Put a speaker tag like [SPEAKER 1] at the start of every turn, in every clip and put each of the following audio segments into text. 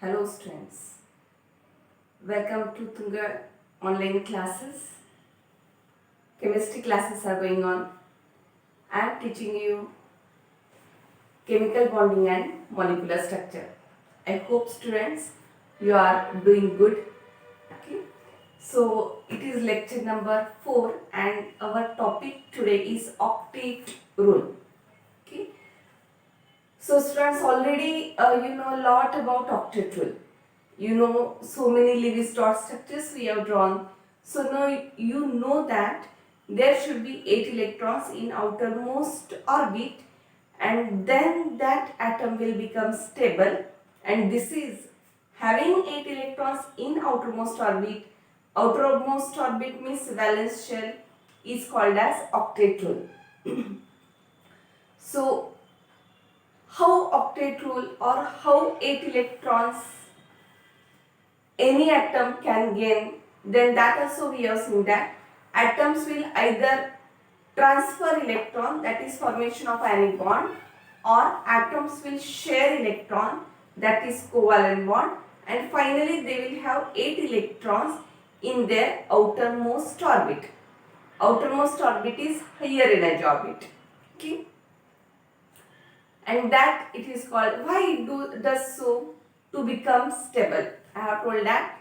[SPEAKER 1] Hello students, welcome to Tunga online classes. Chemistry classes are going on. I am teaching you chemical bonding and molecular structure. I hope students you are doing good. Okay. So it is lecture number 4 and our topic today is octet rule. Okay. So students already you know a lot about octet rule. You know so many Lewis dot structures we have drawn. So now you know that there should be 8 electrons in outermost orbit and then that atom will become stable, and this is having 8 electrons in outermost orbit. Outermost orbit means valence shell is called as octet rule. So how octet rule or how 8 electrons any atom can gain, then that also we have seen that atoms will either transfer electron, that is formation of ionic bond, or atoms will share electron, that is covalent bond, and finally they will have 8 electrons in their outermost orbit. Outermost orbit is higher energy orbit. Okay, and that it is called, why it does so? To become stable. I have told that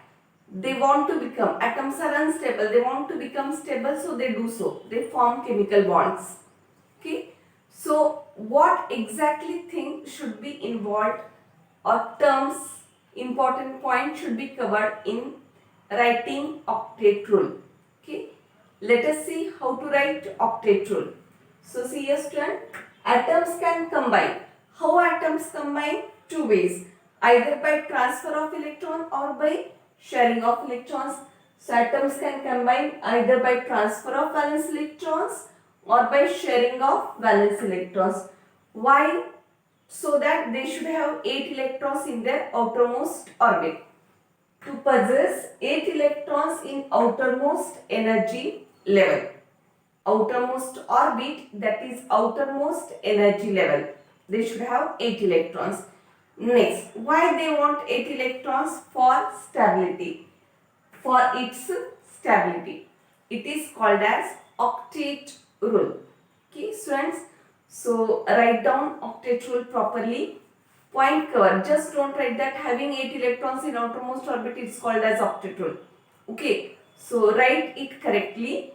[SPEAKER 1] they want to become, atoms are unstable, they want to become stable, so they do so, they form chemical bonds. Okay, so what exactly thing should be involved or terms, important point should be covered in writing octet rule. Okay, let us see how to write octet rule. So see here student, atoms can combine. How atoms combine? Two ways, either by transfer of electron or by sharing of electrons. So atoms can combine either by transfer of valence electrons or by sharing of valence electrons. Why? So that they should have 8 electrons in their outermost orbit. To possess 8 electrons in outermost energy level. Outermost orbit, that is outermost energy level. They should have 8 electrons. Next, why they want 8 electrons? For stability. For its stability. It is called as octet rule. Okay, students. So write down octet rule properly. Point cover. Just don't write that having 8 electrons in outermost orbit is called as octet rule. Okay. So write it correctly.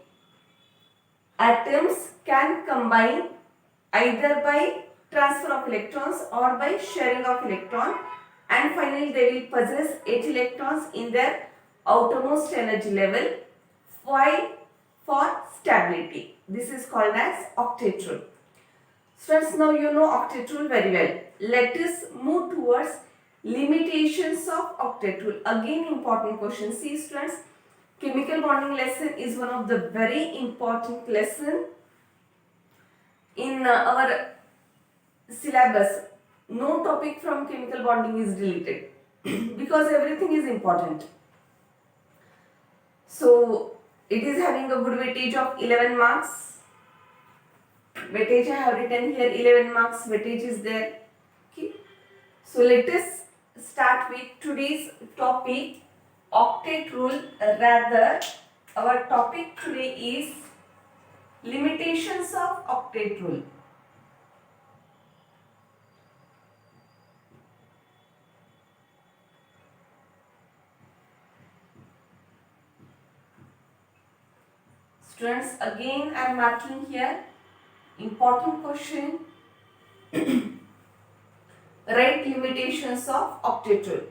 [SPEAKER 1] Atoms can combine either by transfer of electrons or by sharing of electron, and finally they will possess 8 electrons in their outermost energy level. Why? For stability. This is called as octet rule. Students, now you know octet rule very well. Let us move towards limitations of octet rule. Again important question. See students, chemical bonding lesson is one of the very important lesson in our syllabus. No topic from chemical bonding is deleted because everything is important. So it is having a good weightage of 11 marks. Weightage I have written here, 11 marks weightage is there. Okay. So let us start with today's topic, octet rule. Rather, our topic today is limitations of octet rule. Students, again I am marking here important question. Write limitations of octet rule.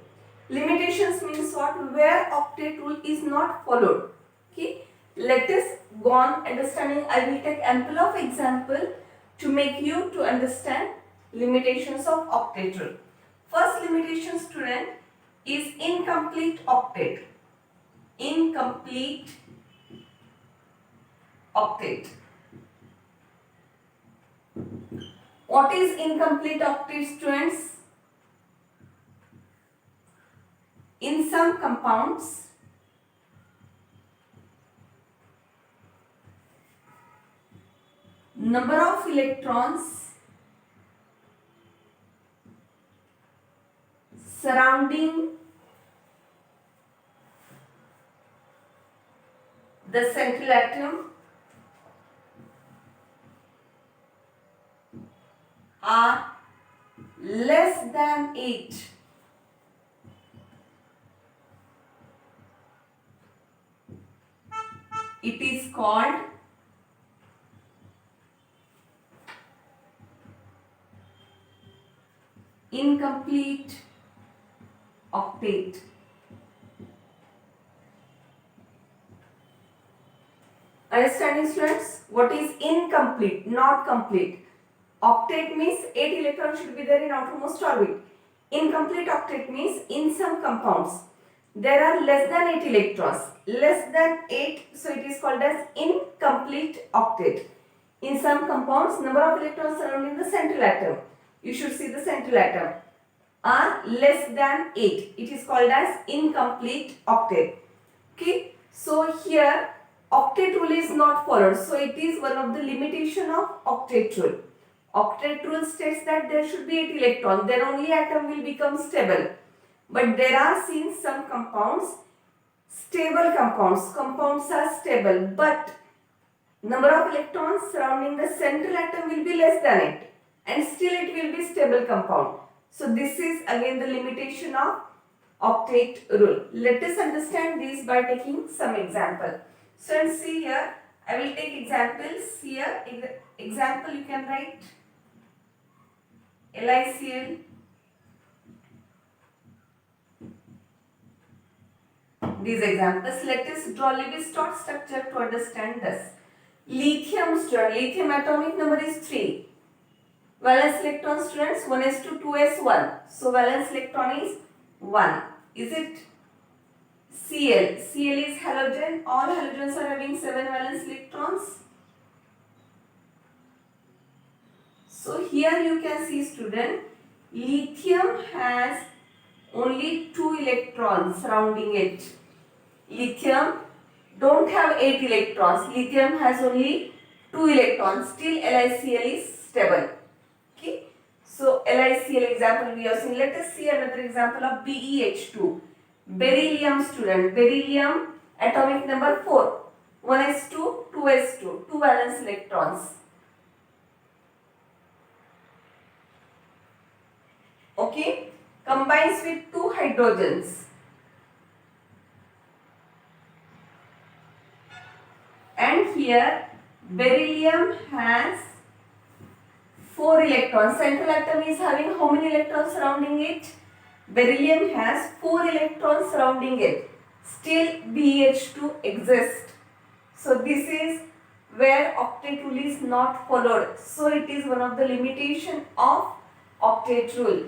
[SPEAKER 1] Limitations means what? Where octet rule is not followed. Okay. Let us go on understanding. I will take ample of example to make you to understand limitations of octet rule. First limitation, student, is incomplete octet. Incomplete octet. What is incomplete octet, students? In some compounds, number of electrons surrounding the central atom are less than 8. It is called incomplete octet. Understanding, students? What is incomplete? Not complete. Octet means 8 electrons should be there in outermost orbit. Incomplete octet means in some compounds there are less than 8 electrons. Less than 8, so it is called as incomplete octet. In some compounds, number of electrons surrounding the central atom, you should see the central atom, are less than 8. It is called as incomplete octet. Okay, so here octet rule is not followed, so it is one of the limitation of octet rule. Octet rule states that there should be 8 electrons, then only atom will become stable. But there are seen some compounds, stable compounds. Compounds are stable, but number of electrons surrounding the central atom will be less than it, and still it will be stable compound. So this is again the limitation of octet rule. Let us understand this by taking some example. So and see here, I will take examples here. Example you can write LiCl. These examples, let us draw Lewis-Strauss structure to understand this. Lithium, student, lithium atomic number is 3. Valence electron, students, 1s2 2s1. So valence electron is 1. Is it? Cl. Cl is halogen. All halogens are having 7 valence electrons. So here you can see, student, lithium has only 2 electrons surrounding it. Lithium don't have 8 electrons. Lithium has only 2 electrons. Still LiCl is stable. Okay. So LiCl example we have seen. Let us see another example of BeH2. Beryllium, student. Beryllium atomic number 4. 1s2 2s2. 2 valence electrons. Okay. Combines with 2 hydrogens. And here beryllium has 4 electrons. Central atom is having how many electrons surrounding it? Beryllium has 4 electrons surrounding it. Still BH2 exists. So this is where octet rule is not followed. So it is one of the limitation of octet rule.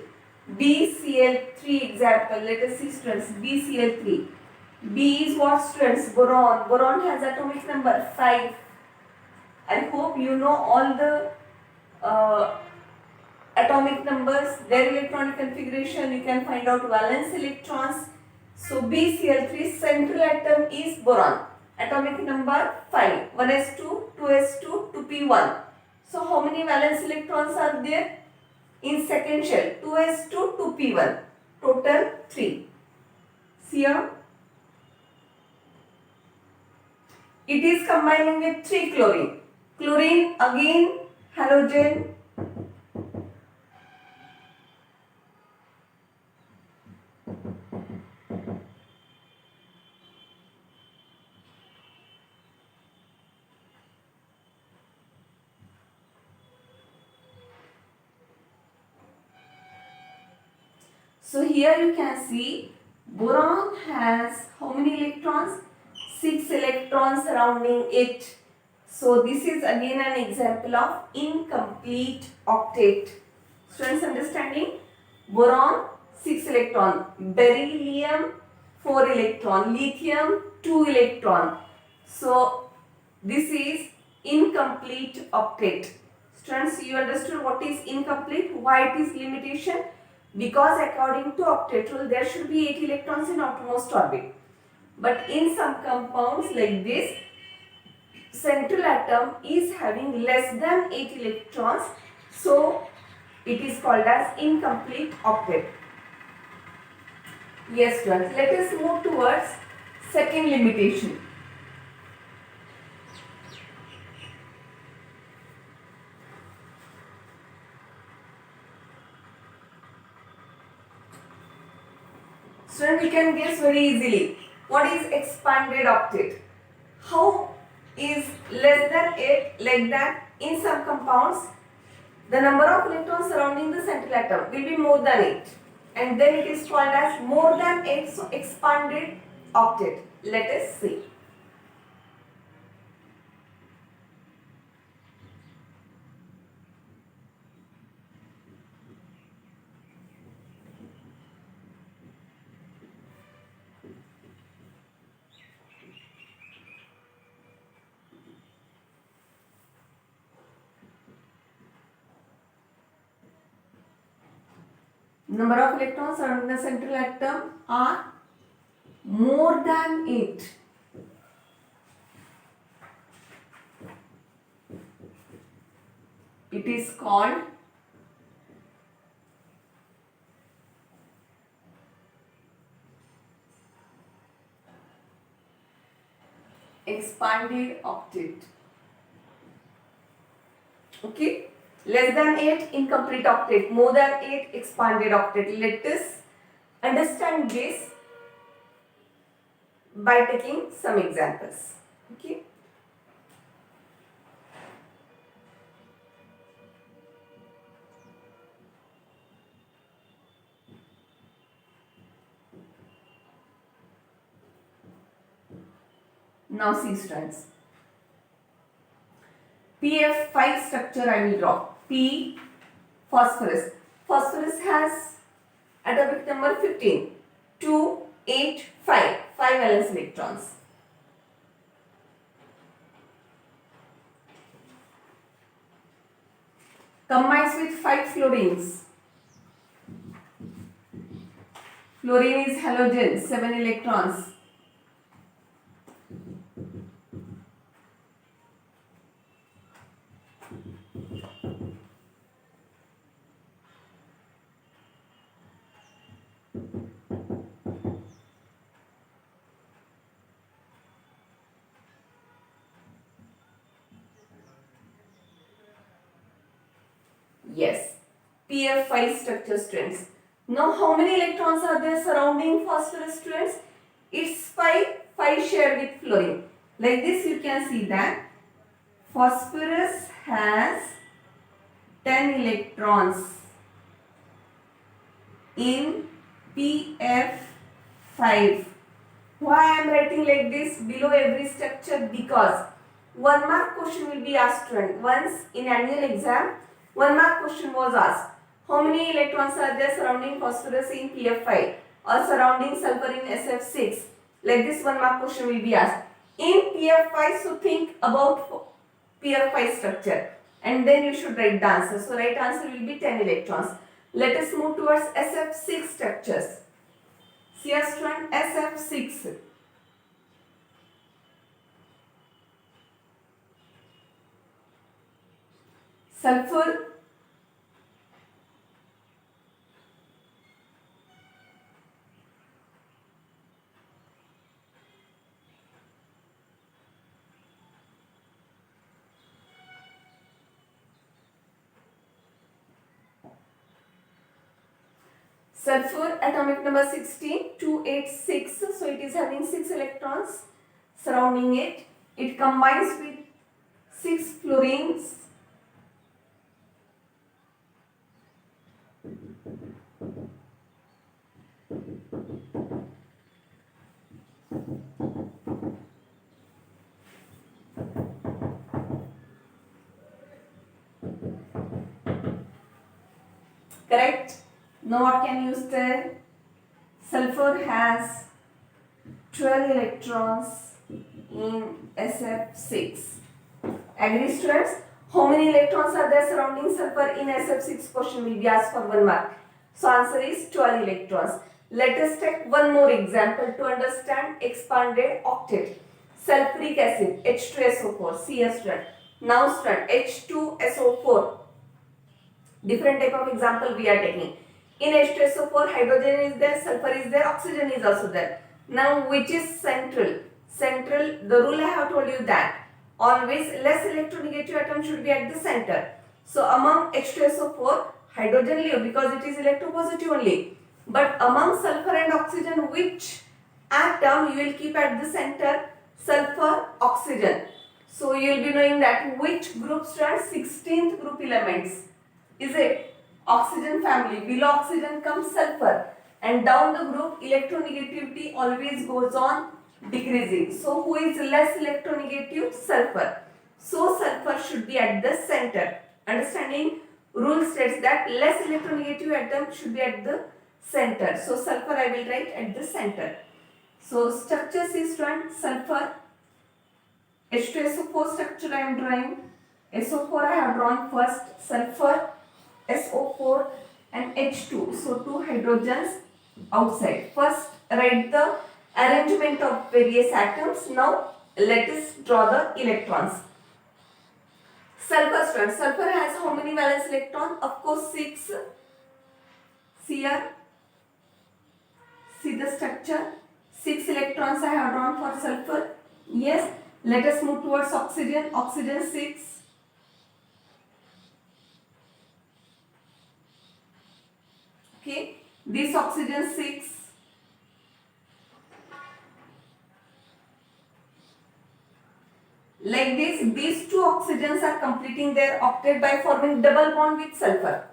[SPEAKER 1] BCl3 example. Let us see, students. BCl3. B is what, students? Boron. Boron has atomic number 5. I hope you know all the atomic numbers, their electronic configuration. You can find out valence electrons. So BCl3 central atom is boron. Atomic number 5. 1s2, 2s2, 2p1. So how many valence electrons are there? In second shell, 2s2, 2p1. Total 3. See here. It is combining with 3 chlorine. Chlorine again halogen. So here you can see boron has how many electrons? 6 electrons surrounding it. So this is again an example of incomplete octet. Students understanding? Boron 6 electron, beryllium 4 electron, lithium 2 electron. So this is incomplete octet. Students, you understood what is incomplete, why it is limitation? Because according to octet rule there should be 8 electrons in outermost orbit. But in some compounds like this, central atom is having less than 8 electrons. So it is called as incomplete octet. Yes, students. Let us move towards second limitation. Student, we can guess very easily. What is expanded octet? How is less than 8 like that? In some compounds, the number of electrons surrounding the central atom will be more than 8. And then it is called as more than 8, so expanded octet. Let us see. Number of electrons surrounding the central atom are more than 8. It is called expanded octet. Okay, less than 8 incomplete octet, more than 8 expanded octet. Let us understand this by taking some examples. Okay. Now see students. PF5 structure I will draw. P phosphorus. Phosphorus has atomic number 15. 2, 8, 5. 5 valence electrons. Combines with 5 fluorines. Fluorine is halogen, 7 electrons. Yes, PF5 structure students. Now how many electrons are there surrounding phosphorus students? It's 5, 5 shared with fluorine. Like this you can see that phosphorus has 10 electrons in PF5. Why I am writing like this below every structure? Because 1 mark question will be asked student. Once in annual exam, 1 mark question was asked. How many electrons are there surrounding phosphorus in PF5 or surrounding sulfur in SF6? Like this 1 mark question will be asked. In PF5, so think about PF5 structure and then you should write the answer. So right answer will be 10 electrons. Let us move towards SF6 structures. See a student, SF6. Sulfur, sulfur atomic number 16, 286, so it is having 6 electrons surrounding it. It combines with 6 fluorines. Correct? Now what can you say? Sulfur has 12 electrons in SF6. Agree students? How many electrons are there surrounding sulfur in SF6? Question will be asked for 1 mark. So answer is 12 electrons. Let us take one more example to understand expanded octet. Sulfuric acid H2SO4. See a student. Now student H2SO4. Different type of example we are taking. In H2SO4, hydrogen is there, sulfur is there, oxygen is also there. Now, which is central? Central, the rule I have told you that always less electronegative atom should be at the center. So, among H2SO4, hydrogen leave because it is electropositive only. But among sulfur and oxygen, which atom you will keep at the center? Sulfur, oxygen. So, you will be knowing that which group stands 16th group elements. Is it oxygen family? Below oxygen comes sulfur, and down the group electronegativity always goes on decreasing. So who is less electronegative? Sulfur. So sulfur should be at the center. Understanding? Rule states that less electronegative atom should be at the center. So sulfur I will write at the center. So structures is done. Sulfur, H2SO4 structure I am drawing. SO4 I have drawn first. Sulfur, SO4 and H2. So two hydrogens outside. First write the arrangement of various atoms. Now let us draw the electrons. Sulfur strand. Sulfur has how many valence electrons? Of course 6. See here. See the structure. 6 electrons I have drawn for sulfur. Yes. Let us move towards oxygen. Oxygen 6. Okay. This oxygen 6. Like this, these two oxygens are completing their octet by forming double bond with sulfur.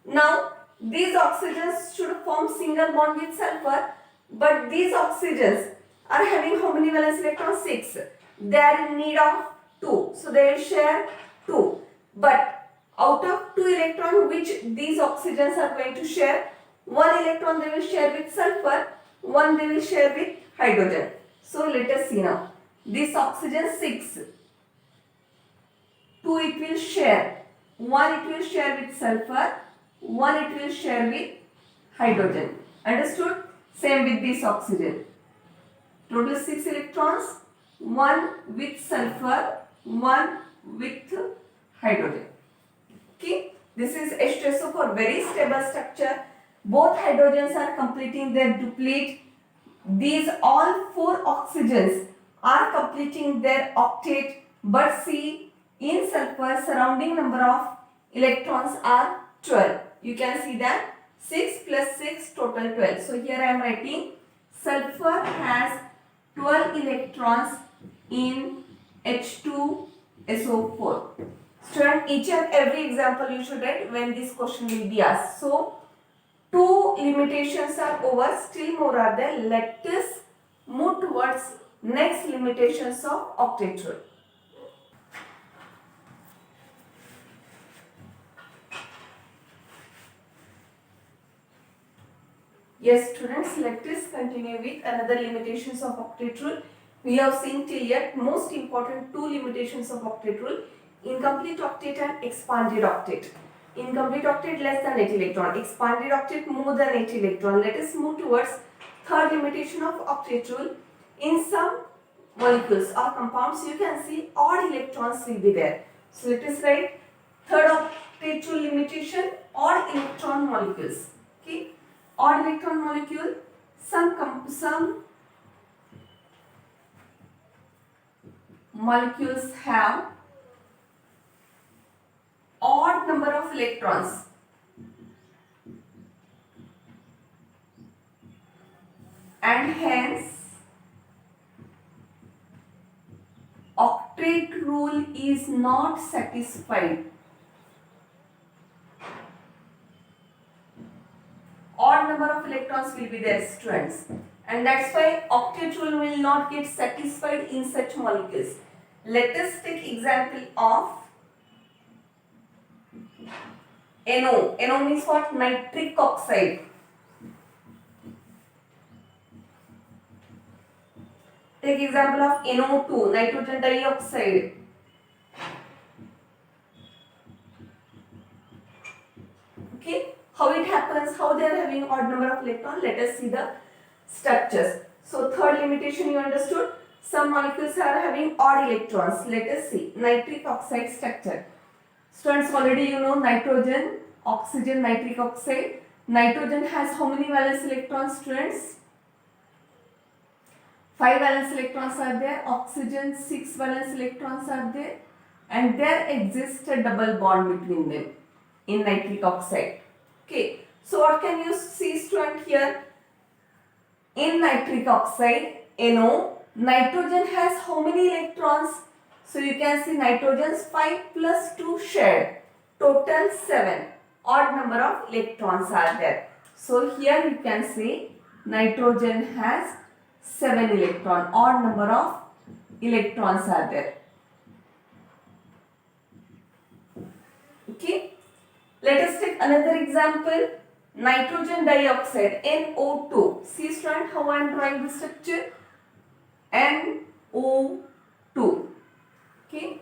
[SPEAKER 1] Now, these oxygens should form single bond with sulfur, but these oxygens are having how many valence electrons? 6. They are in need of 2. So, they will share 2. But out of 2 electrons which these oxygens are going to share, 1 electron they will share with sulfur, 1 they will share with hydrogen. So, let us see now. This oxygen 6. 2 it will share. 1 it will share with sulfur. 1 it will share with hydrogen. Understood? Same with this oxygen. Total 6 electrons. 1 with sulfur. 1 with hydrogen. Okay. This is H2SO4, very stable structure. Both hydrogens are completing their duplet. These all 4 oxygens are completing their octet, but see, in sulfur surrounding number of electrons are 12. You can see that 6 plus 6 total 12. So here I am writing sulfur has 12 electrons in H2SO4. Student, each and every example you should write when this question will be asked. So 2 limitations are over, still more are there. Let us move towards next limitations of octet rule. Yes students, let us continue with another limitations of octet rule. We have seen till yet most important 2 limitations of octet rule: incomplete octet and expanded octet. Incomplete octet less than 8 electron, expanded octet more than 8 electron. Let us move towards third limitation of octet rule. In some molecules or compounds, you can see odd electrons will be there. So let us write third octet rule limitation: odd electron molecules. Okay, odd electron molecule. Some molecules have odd number of electrons. And hence octet rule is not satisfied. Odd number of electrons will be there, students, and that's why octet rule will not get satisfied in such molecules. Let us take example of NO. NO means what? Nitric oxide. Take example of NO2, nitrogen dioxide. Okay, how it happens, how they are having odd number of electrons. Let us see the structures. So third limitation you understood. Some molecules are having odd electrons. Let us see nitric oxide structure. Students, already you know nitrogen, oxygen, nitric oxide. Nitrogen has how many valence electrons, students? 5 valence electrons are there. Oxygen 6 valence electrons are there, and there exists a double bond between them in nitric oxide. Okay, so what can you see, student, here? In nitric oxide, NO, nitrogen has how many electrons? So you can see nitrogen's 5 plus 2 shared, total 7. Odd number of electrons are there. So here you can see nitrogen has 7 electron, odd number of electrons are there. Okay, let us take another example. Nitrogen dioxide, NO2. See, student, how I am drawing the structure? NO2. Okay.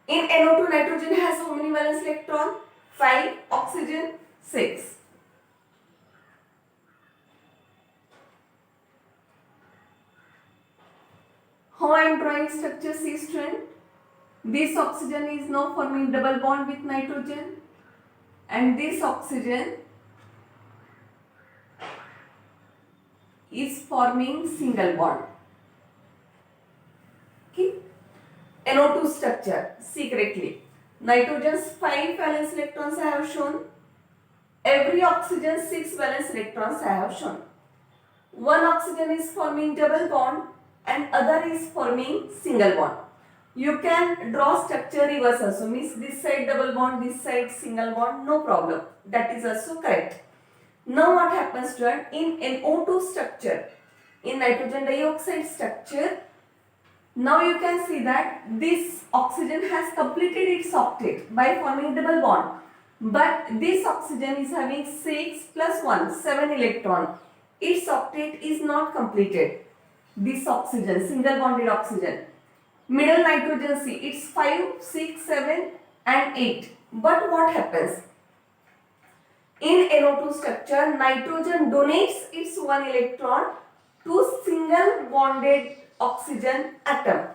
[SPEAKER 1] In NO2, nitrogen has how many valence electron? 5. Oxygen 6. How I am drawing structure? See, student, this oxygen is now forming double bond with nitrogen, and this oxygen is forming single bond. Okay. NO2 structure. See correctly. Nitrogen's 5 valence electrons I have shown. Every oxygen 6 valence electrons I have shown. One oxygen is forming double bond and other is forming single bond. You can draw structure reverse also, means this side double bond, this side single bond, no problem. That is also correct. Now what happens, student? In NO2 structure, in nitrogen dioxide structure, now you can see that this oxygen has completed its octet by forming double bond. But this oxygen is having 6 plus 1, 7 electron. Its octet is not completed. This oxygen, single bonded oxygen. Middle nitrogen, see, it's 5, 6, 7 and 8. But what happens? In NO2 structure, nitrogen donates its 1 electron to single bonded oxygen atom.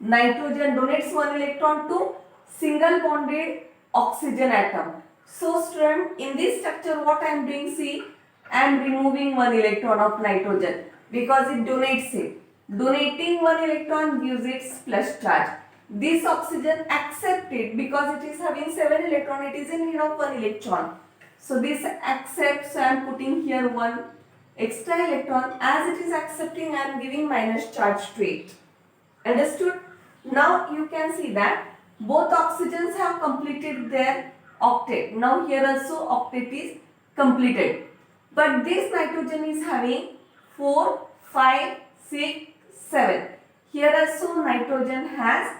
[SPEAKER 1] Nitrogen donates 1 electron to single bonded oxygen atom. So, student, in this structure, what I am doing, see, I am removing 1 electron of nitrogen because it donates it. Donating 1 electron gives its plus charge. This oxygen accepts it because it is having 7 electron, it is in need of 1 electron. So this accepts, so I am putting here 1 extra electron. As it is accepting, I am giving minus charge to it. Understood? Now you can see that both oxygens have completed their octet. Now here also octet is completed. But this nitrogen is having 4, 5, 6, 7. Here also nitrogen has,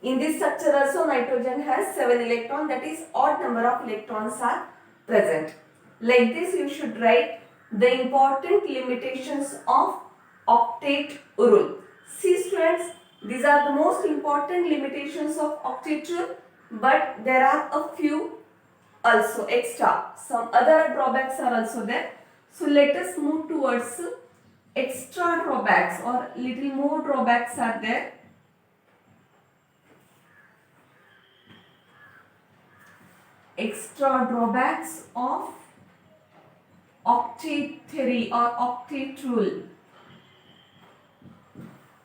[SPEAKER 1] in this structure also nitrogen has 7 electrons, that is odd number of electrons are present. Like this you should write the important limitations of octet rule. See, students, these are the most important limitations of octet rule, but there are a few also extra. Some other drawbacks are also there. So let us move towards extra drawbacks, or little more drawbacks are there. Extra drawbacks of octet theory or octet rule.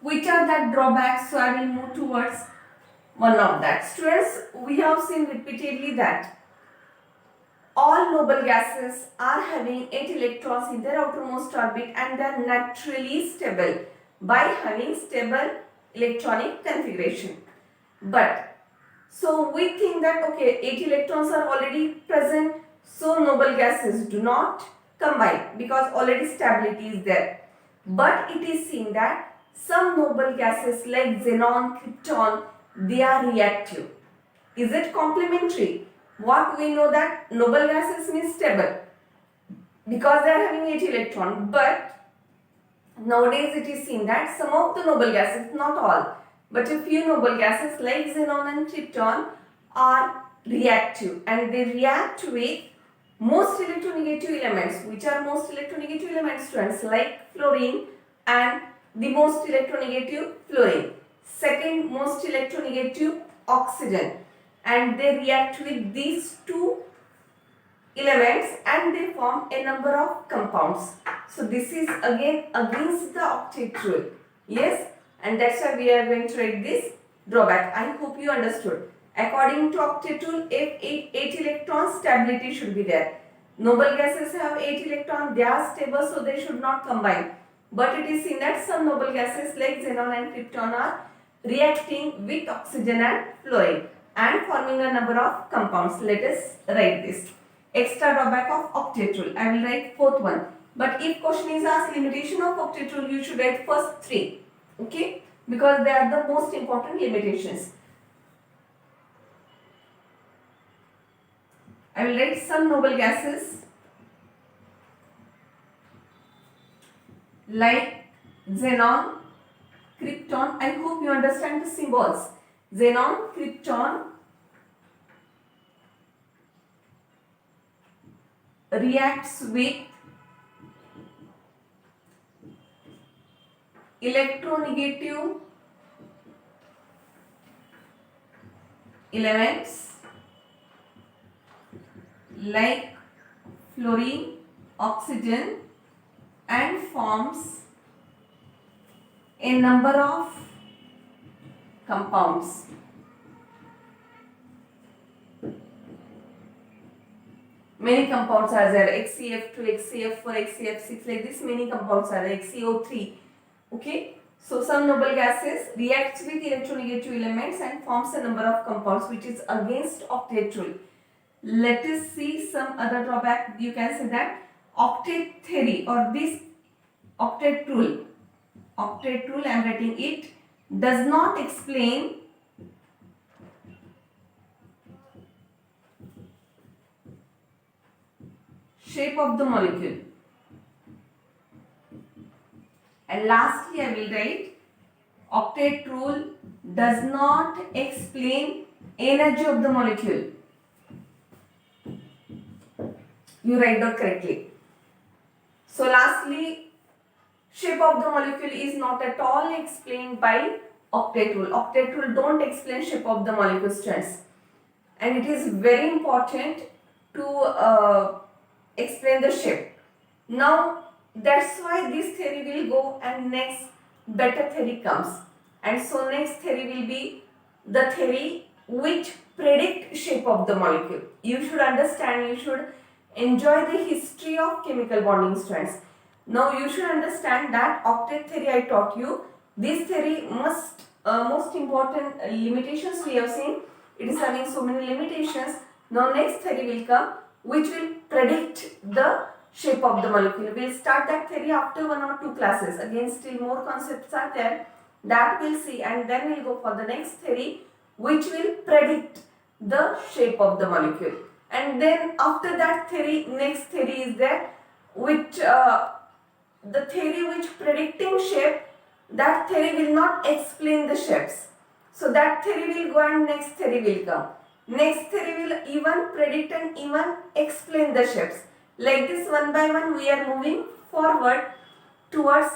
[SPEAKER 1] Which are that drawbacks? So I will move towards one of that. Students, we have seen repeatedly that all noble gases are having 8 electrons in their outermost orbit and they are naturally stable by having stable electronic configuration. But so we think that okay, 8 electrons are already present, so noble gases do not combine because already stability is there. But it is seen that some noble gases like xenon, krypton, they are reactive. Is it complementary? What we know that noble gases means stable because they are having 8 electrons. But nowadays it is seen that some of the noble gases, not all, but a few noble gases like xenon and krypton are reactive and they react with most electronegative elements. Which are most electronegative elements, students? Like fluorine and the most electronegative fluorine. Second most electronegative oxygen. and they react with these two elements and they form a number of compounds. So this is again against the octet rule. Yes, and that's why we are going to write this drawback. I hope you understood. According to octet rule, if 8 electrons, stability should be there. Noble gases have 8 electrons, they are stable, so they should not combine. But it is seen that some noble gases like xenon and krypton are reacting with oxygen and fluorine and forming a number of compounds. Let us write this. Extra drawback of octet rule. I will write fourth one. But if question is asked limitation of octet rule, you should write first three. Okay? Because they are the most important limitations. I will write some noble gases like xenon, krypton. I hope you understand the symbols. Xenon, krypton reacts with electronegative elements like fluorine, oxygen and forms a number of compounds. Many compounds are there, HCF2, HCF4, HCF6, like this many compounds are there, HCO3. Okay, so some noble gases reacts with electronegative elements and forms a number of compounds which is against octet rule. Let us see some other drawback. You can say that octet theory or this octet rule I am writing it, does not explain shape of the molecule. And lastly, I will write octet rule does not explain energy of the molecule. You write that correctly. So lastly, shape of the molecule is not at all explained by octet rule. Octet rule don't explain shape of the molecule, students. And it is very important to explain the shape. Now that's why this theory will go and next better theory comes. And so next theory will be the theory which predict shape of the molecule. You should understand, you should enjoy the history of chemical bonding, students. Now you should understand that octet theory I taught you. This theory most important limitations we have seen. It is having so many limitations. Now next theory will come which will predict the shape of the molecule. We will start that theory after 1 or 2 classes. Again still more concepts are there that we'll see, and then we'll go for the next theory which will predict the shape of the molecule. And then after that theory, next theory is there which the theory which predicting shape, that theory will not explain the shapes. So that theory will go and next theory will come. Next theory will even predict and even explain the shapes. Like this, one by one we are moving forward towards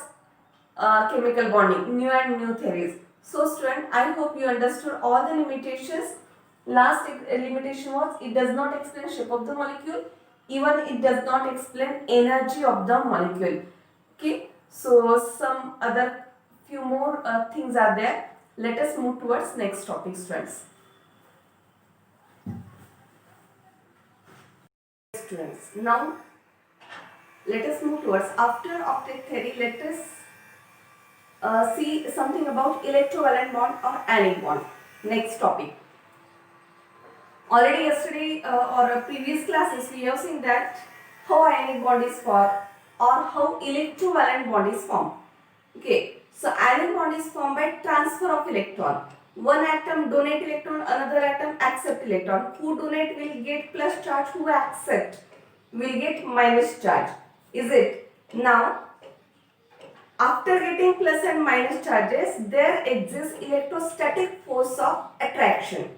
[SPEAKER 1] chemical bonding, new and new theories. So student, I hope you understood all the limitations. Last limitation was it does not explain shape of the molecule, even it does not explain energy of the molecule. Okay, so some other few more things are there. Let us move towards next topic, students. Students, now let us move towards, after octet theory, let us see something about electrovalent bond or anion bond. Next topic. Already yesterday or previous classes we have seen that how ionic bond is formed or how electrovalent bond is formed. Okay, so ionic bond is formed by transfer of electron. One atom donate electron, another atom accept electron. Who donate will get plus charge, who accept will get minus charge. Is it? Now, after getting plus and minus charges, there exists electrostatic force of attraction,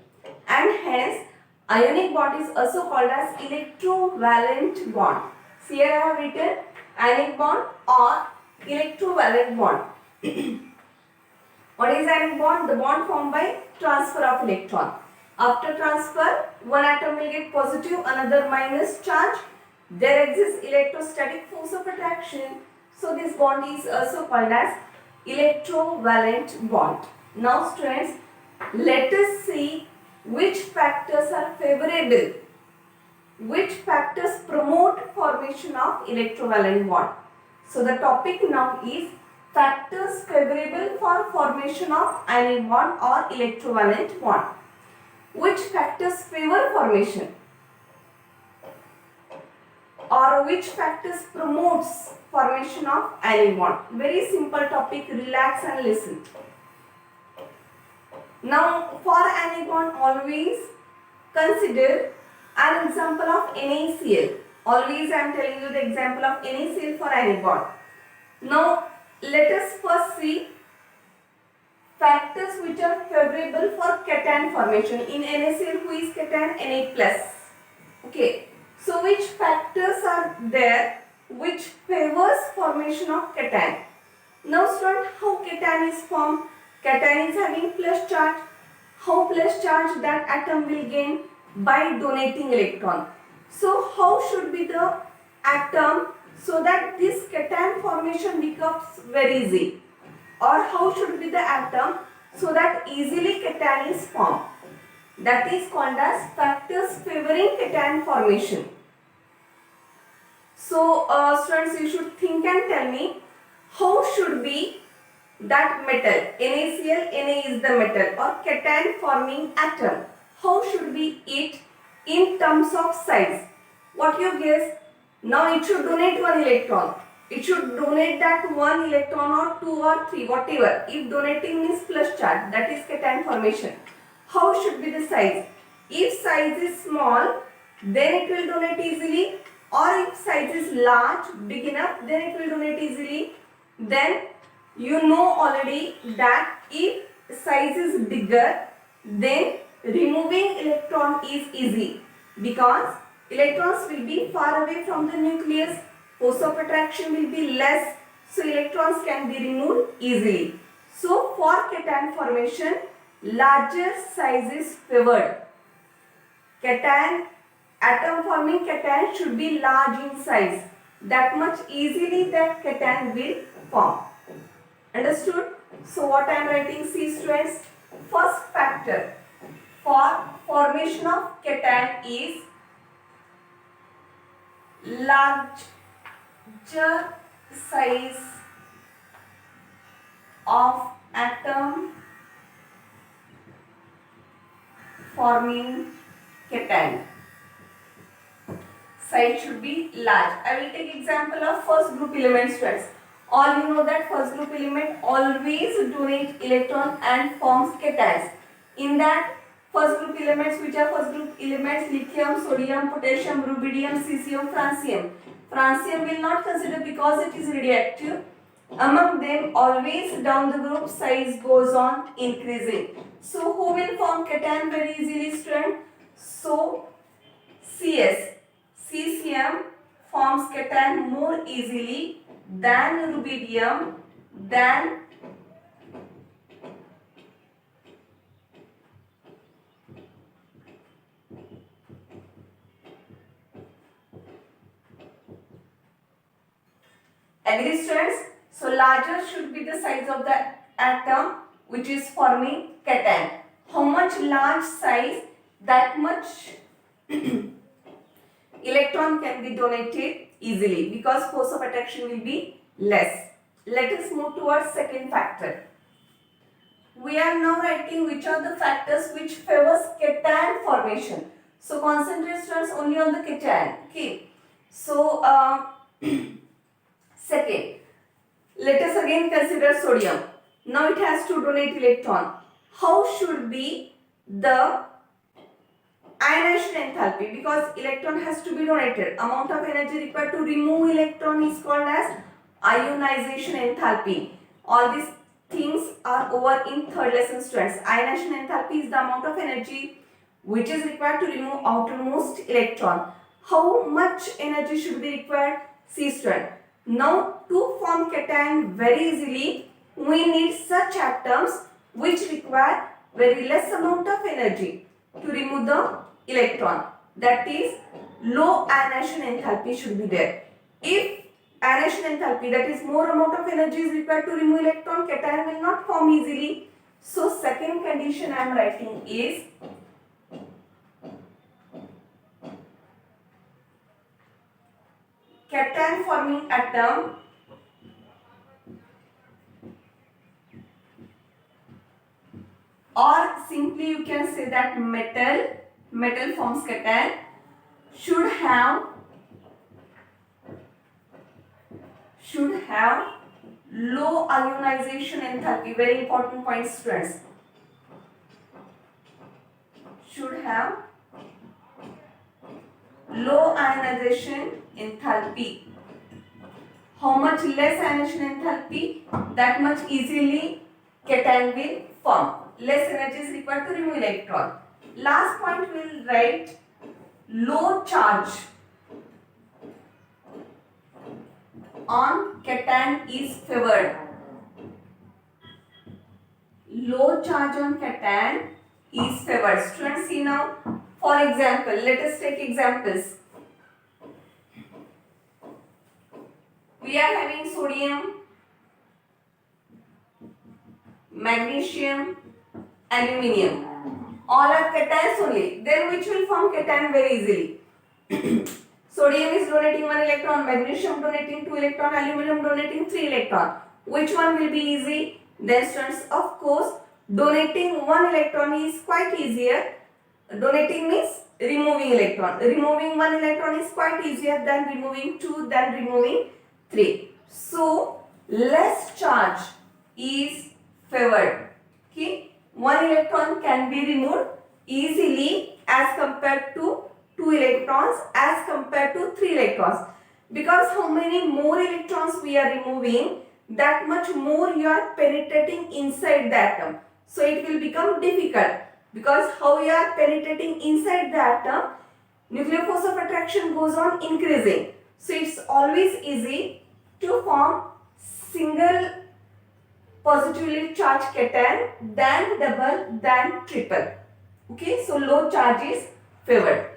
[SPEAKER 1] and hence ionic bond is also called as electrovalent bond. So here I have written ionic bond or electrovalent bond. What is ionic bond? The bond formed by transfer of electron. After transfer, one atom will get positive, another minus charge. There exists electrostatic force of attraction. So this bond is also called as electrovalent bond. Now students, let us see which factors are favorable, which factors promote formation of electrovalent bond. So the topic now is factors favorable for formation of ionic bond or electrovalent bond. Which factors favor formation or which factors promotes formation of ionic bond? Very simple topic, relax and listen. Now for ionic bond, always consider an example of NaCl. Always I am telling you the example of NaCl for ionic bond. Now let us first see factors which are favorable for cation formation. In NaCl, who is cation? Na plus. Okay. So which factors are there which favors formation of cation? Now student, how cation is formed? Cation is having plus charge. How plus charge that atom will gain? By donating electron. So how should be the atom so that this cation formation becomes very easy? Or how should be the atom so that easily cation is formed? That is called as factors favoring cation formation. So students, you should think and tell me how should be that metal. NaCl, Na is the metal or cation forming atom. How should be it in terms of size? What you guess? Now it should donate one electron. It should donate that one electron or two or three, whatever. If donating means plus charge, that is cation formation. How should be the size? If size is small, then it will donate easily. Or if size is large, big enough, then it will donate easily. Then you know already that if size is bigger, then removing electron is easy. Because electrons will be far away from the nucleus. Force of attraction will be less, so electrons can be removed easily. So for cation formation, larger size is favored. Cation, atom forming cation should be large in size. That much easily that cation will form. Understood? So what I am writing, see students, first factor for formation of cation is larger size of atom forming cation. Size should be large. I will take example of first group element students. All you know that first group element always donate electron and forms cations. In that first group elements, which are first group elements, lithium, sodium, potassium, rubidium, cesium, francium. Francium will not consider because it is radioactive. Among them, always down the group size goes on increasing. So who will form cation very easily, student? So Cs, cesium forms cation more easily than rubidium, than agree students? So larger should be the size of the atom which is forming cation. How much large size, that much electron can be donated easily because force of attraction will be less. Let us move towards second factor. We are now writing which are the factors which favors cation formation. So concentrate students only on the cation. Okay. So second, let us again consider sodium. Now it has to donate electron. How should be the ionization enthalpy? Because electron has to be donated. Amount of energy required to remove electron is called as ionization enthalpy. All these things are over in third lesson students. Ionization enthalpy is the amount of energy which is required to remove outermost electron. How much energy should be required? See student. Now to form cation very easily, we need such atoms which require very less amount of energy. to remove the electron. That is, low ionization enthalpy should be there. If ionization enthalpy, that is more amount of energy is required to remove electron, cation will not form easily. So second condition I am writing is cation forming atom or simply you can say that metal forms cation should have low ionization enthalpy. Very important point, students. Should have low ionization enthalpy. How much less ionization enthalpy, that much easily cation will form. Less energy is required to remove electron. Last point we will write low charge on cation is favored. Low charge on cation is favored. Students, see now. For example, let us take examples. We are having sodium, magnesium, aluminium. All are cations only. Then which will form cation very easily? Sodium is donating 1 electron, magnesium donating 2 electron, aluminum donating 3 electron. Which one will be easy? Then students, of course, donating 1 electron is quite easier. Donating means removing electron. Removing 1 electron is quite easier than removing 2, than removing 3. So, less charge is favored. Okay? 1 electron can be removed easily as compared to 2 electrons as compared to 3 electrons. Because how many more electrons we are removing, that much more you are penetrating inside the atom. So it will become difficult. Because how you are penetrating inside the atom, nuclear force of attraction goes on increasing. So it's always easy to form single positively charged cation than double than triple. Okay, so low charge is favored.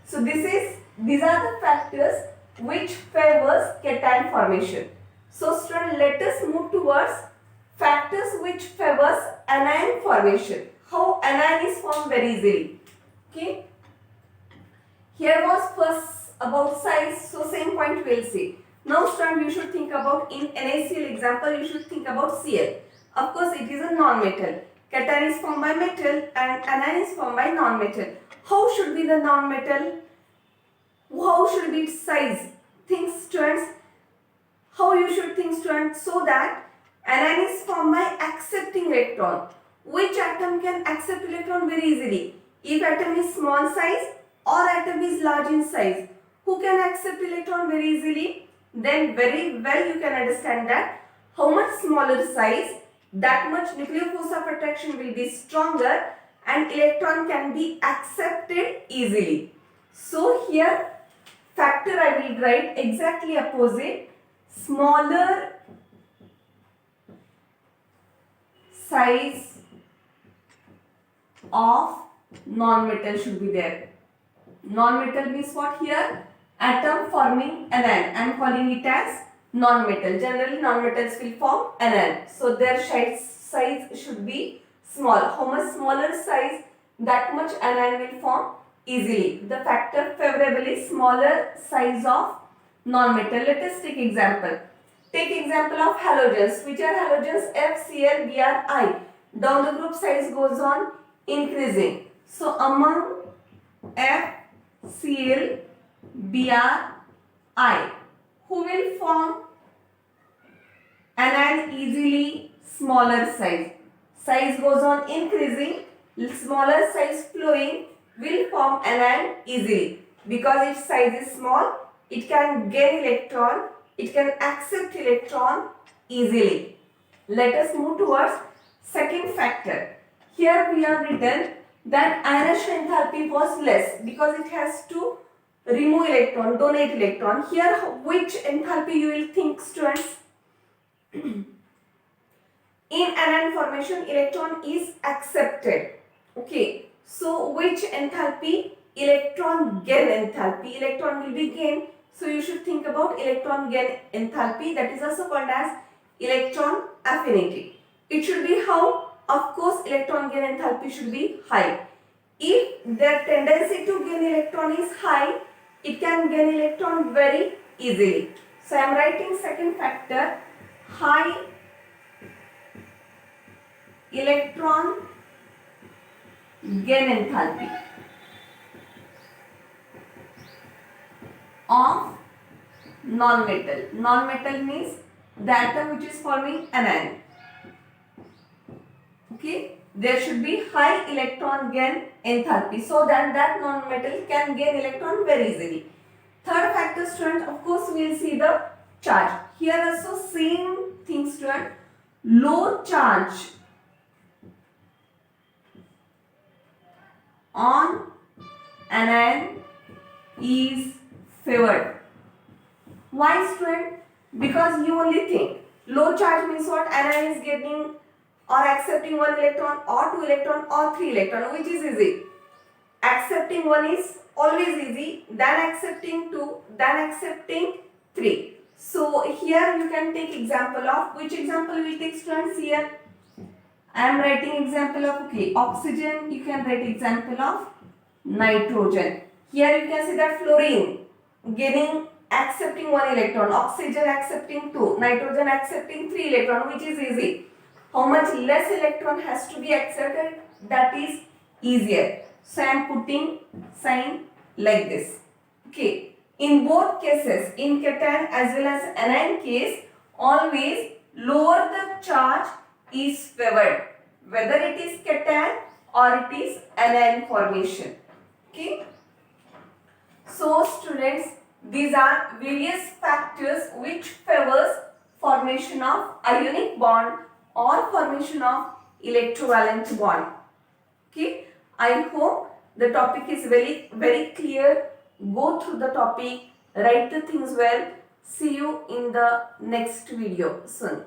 [SPEAKER 1] So these are the factors which favors cation formation. So student, let us move towards factors which favors anion formation. How anion is formed very easily. Okay. Here was first about size, so same point we will see. Now student, you should think about, in NaCl example, you should think about Cl. Of course, it is a non-metal. Cation is formed by metal and anion is formed by non-metal. How should be the non-metal? How should be its size? Think students. How you should think students? So that anion is formed by accepting electron. Which atom can accept electron very easily? If atom is small size or atom is large in size, who can accept electron very easily? Then very well you can understand that how much smaller size, that much nuclear force of attraction will be stronger and electron can be accepted easily. So here factor I will write exactly opposite. Smaller size of non-metal should be there. Non-metal means what here? Atom forming anion. I am calling it as non-metal. Generally non-metals will form anion. So their size should be small. How much smaller size, that much anion will form easily. The factor favorably smaller size of non-metal. Let us take example. Take example of halogens. Which are halogens? FCl, Br, I. Down the group size goes on increasing. So among FCl, Br, I, who will form anion easily? Smaller size. Size goes on increasing, smaller size flowing will form anion easily. Because its size is small, it can gain electron, it can accept electron easily. Let us move towards second factor. Here we have written that ionization enthalpy was less because it has to remove electron, donate electron. Here which enthalpy you will think, students? In anion formation, electron is accepted. Okay. So which enthalpy? Electron gain enthalpy. Electron will be gained. So you should think about electron gain enthalpy, that is also called as electron affinity. It should be how? Of course, electron gain enthalpy should be high. If their tendency to gain electron is high, it can gain electron very easily. So I am writing second factor, high electron gain enthalpy of non-metal. Non-metal means the atom which is forming anion. Okay, there should be high electron gain enthalpy so that that non-metal can gain electron very easily. Third factor, student, of course we will see the charge. Here also same thing, student. Low charge on anion is favored. Why, student? Because you only think low charge means what? Anion is getting or accepting 1 electron or 2 electron or 3 electron, which is easy. Accepting 1 is always easy, then accepting 2, then accepting 3. So here you can take example of, which example we will take, students? Here I am writing example of, okay, oxygen, you can write example of nitrogen. Here you can see that fluorine gaining, accepting 1 electron, oxygen accepting 2, nitrogen accepting 3 electron, which is easy. How much less electron has to be accepted? That is easier. So I am putting sign like this. Okay. In both cases, in cation as well as anion case, always lower the charge is favored, whether it is cation or it is anion formation. Okay. So students, these are various factors which favors formation of ionic bond or formation of electrovalent bond. Okay, I hope the topic is very clear. Go through the topic, write the things well. See you in the next video soon.